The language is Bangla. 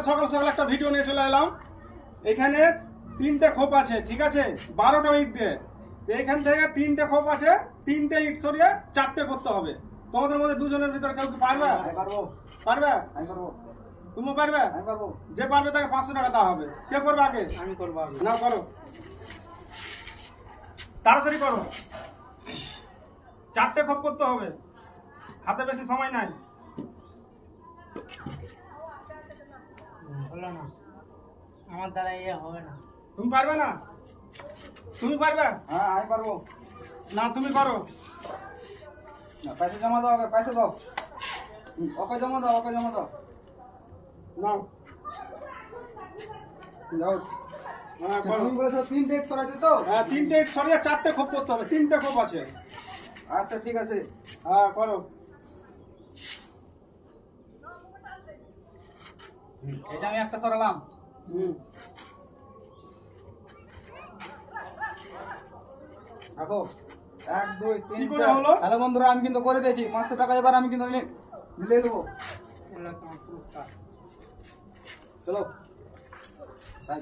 সকাল সকাল একটা ভিডিও নিয়ে চলে এলাম। এখানে 3টে খোপ আছে, ঠিক আছে, 12টা ইট দিয়ে। তো এখান থেকে 3টে খোপ আছে, 3টে ইট সরিয়ে 4টে করতে হবে। তোমাদের মধ্যে দুজনের ভিতরে কেউ কি পারবে? পারবো, পারবে? আমি পারবো, তুমি পারবে? আমি পারবো। যে পারবে তাকে 500 টাকা দেওয়া হবে। কে করবে আগে? আমি করবো আগে। না, করো, তাড়াতাড়ি করো। 4টে খোপ করতে হবে, হাতে বেশি সময় নাই। হলো না, আমার দ্বারা ইয়ে হবে না। তুমি পারবে না? তুমি পারবে? হ্যাঁ, আমি পারবো। না, তুমি করো। না, পয়সা জমা দাও আগে, পয়সা দাও। ওকে জমা দাও, ওকে জমা দাও। নাও। যাও। হ্যাঁ, করো। তুমি বলেছো 3 ডেট করাতে তো? হ্যাঁ, 3টে ইট সরিয়ে 4টে খোপ করতে হবে। 3টে খোপ আছে। আচ্ছা, ঠিক আছে। হ্যাঁ, করো। এটা আমি একটা সরালাম। হুম। রাখো। 1 2 3 কি করে 4। হলো? হ্যালো বন্ধুরা, আমি কিন্তু করে দিয়েছি। 500 টাকা এবার আমি কিন্তু দিলে দেবো। চলো, বাই।